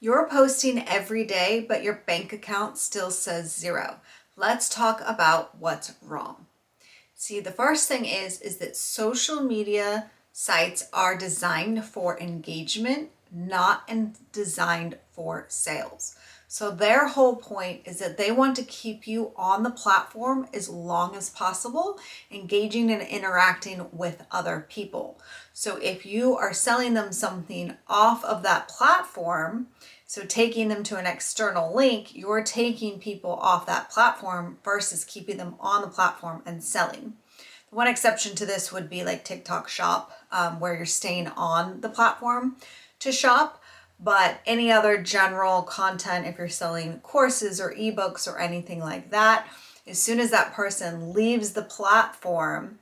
You're posting every day, but your bank account still says zero. Let's talk about what's wrong. See, the first thing is that social media sites are designed for engagement, not designed for sales. So their whole point is that they want to keep you on the platform as long as possible, engaging and interacting with other people. So if you are selling them something off of that platform, so taking them to an external link, you're taking people off that platform versus keeping them on the platform and selling. One exception to this would be like TikTok Shop, where you're staying on the platform to shop. But any other general content, if you're selling courses or ebooks or anything like that, as soon as that person leaves the platform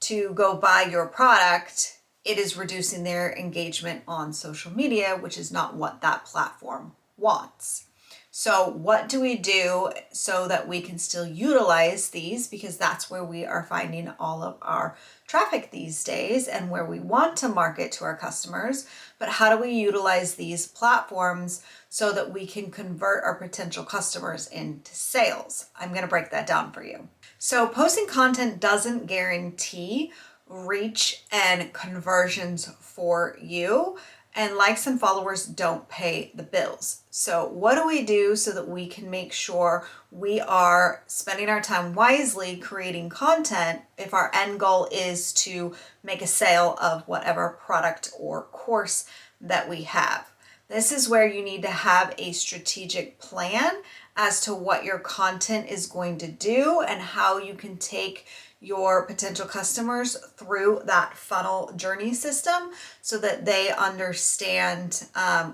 to go buy your product, it is reducing their engagement on social media, which is not what that platform wants. So what do we do so that we can still utilize these? Because that's where we are finding all of our traffic these days and where we want to market to our customers. But how do we utilize these platforms so that we can convert our potential customers into sales? I'm going to break that down for you. So posting content doesn't guarantee reach and conversions for you. And likes and followers don't pay the bills. So what do we do so that we can make sure we are spending our time wisely creating content if our end goal is to make a sale of whatever product or course that we have? This is where you need to have a strategic plan as to what your content is going to do and how you can take your potential customers through that funnel journey system so that they understand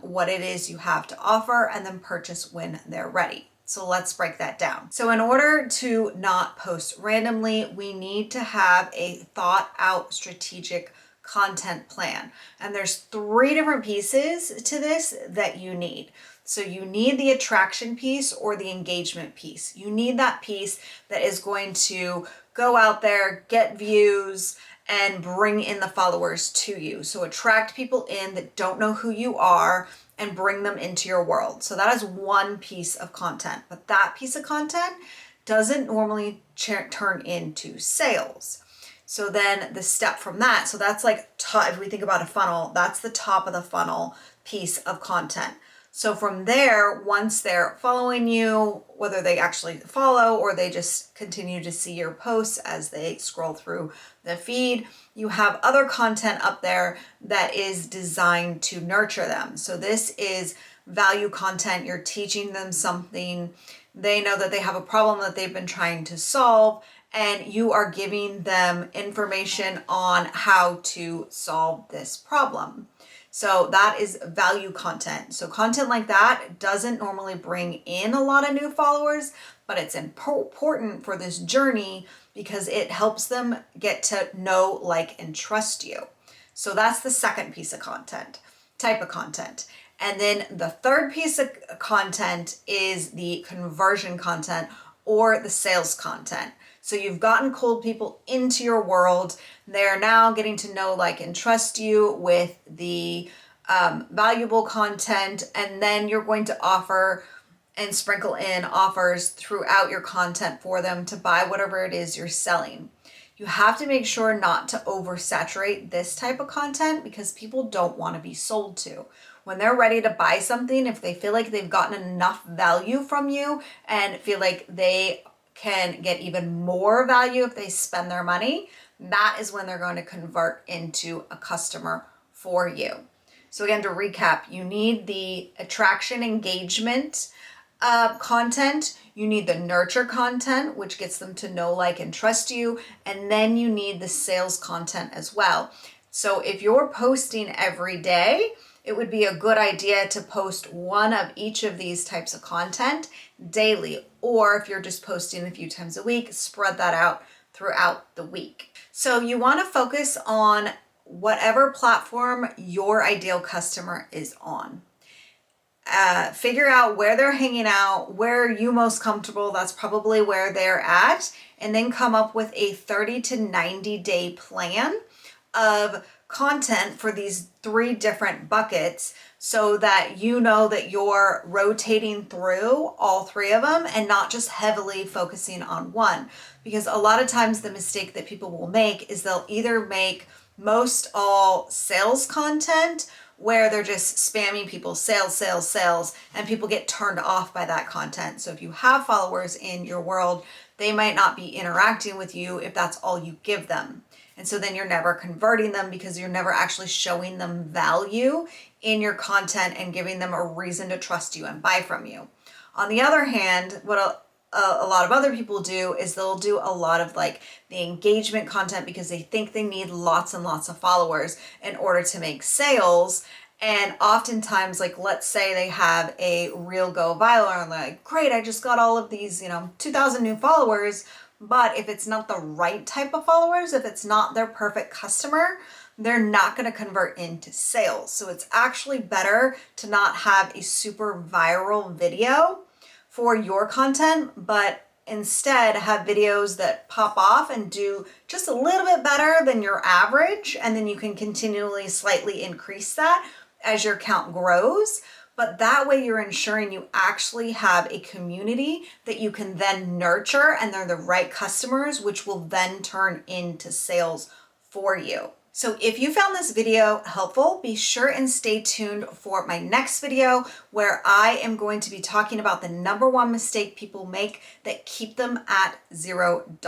what it is you have to offer and then purchase when they're ready. So let's break that down. So in order to not post randomly, we need to have a thought out strategic content plan. And there's 3 different pieces to this that you need. So you need the attraction piece or the engagement piece. You need that piece that is going to go out there, get views, and bring in the followers to you. So attract people in that don't know who you are and bring them into your world. So that is one piece of content, but that piece of content doesn't normally turn into sales. So then the step from that, so that's like if we think about a funnel, that's the top of the funnel piece of content. So from there, once they're following you, whether they actually follow or they just continue to see your posts as they scroll through the feed, you have other content up there that is designed to nurture them. So this is value content. You're teaching them something. They know that they have a problem that they've been trying to solve, and you are giving them information on how to solve this problem. So that is value content. So content like that doesn't normally bring in a lot of new followers, but it's important for this journey because it helps them get to know, like, and trust you. So that's the second piece of content, type of content. And then the third piece of content is the conversion content or the sales content. So you've gotten cold people into your world. They're now getting to know, like, and trust you with the valuable content. And then you're going to offer and sprinkle in offers throughout your content for them to buy whatever it is you're selling. You have to make sure not to oversaturate this type of content because people don't want to be sold to. When they're ready to buy something, if they feel like they've gotten enough value from you and feel like they can get even more value if they spend their money, that is when they're going to convert into a customer for you. So again, to recap, you need the attraction engagement content, you need the nurture content, which gets them to know, like, and trust you, and then you need the sales content as well. So if you're posting every day, it would be a good idea to post one of each of these types of content daily, or if you're just posting a few times a week, spread that out throughout the week. So you want to focus on whatever platform your ideal customer is on. Figure out where they're hanging out, where you most comfortable, that's probably where they're at, and then come up with a 30 to 90 day plan of content for these 3 different buckets so that you know that you're rotating through all 3 of them and not just heavily focusing on one. Because a lot of times the mistake that people will make is they'll either make most all sales content where they're just spamming people sales, sales, sales, and people get turned off by that content. So if you have followers in your world, they might not be interacting with you if that's all you give them. And so then you're never converting them because you're never actually showing them value in your content and giving them a reason to trust you and buy from you. On the other hand, what a lot of other people do is they'll do a lot of like the engagement content because they think they need lots and lots of followers in order to make sales. And oftentimes, like, let's say they have a reel go viral and they're like, great, I just got all of these, 2,000 new followers. But if it's not the right type of followers, if it's not their perfect customer, they're not going to convert into sales. So it's actually better to not have a super viral video for your content, but instead have videos that pop off and do just a little bit better than your average. And then you can continually slightly increase that as your count grows. But that way you're ensuring you actually have a community that you can then nurture and they're the right customers, which will then turn into sales for you. So if you found this video helpful, be sure and stay tuned for my next video where I am going to be talking about the #1 mistake people make that keep them at $0.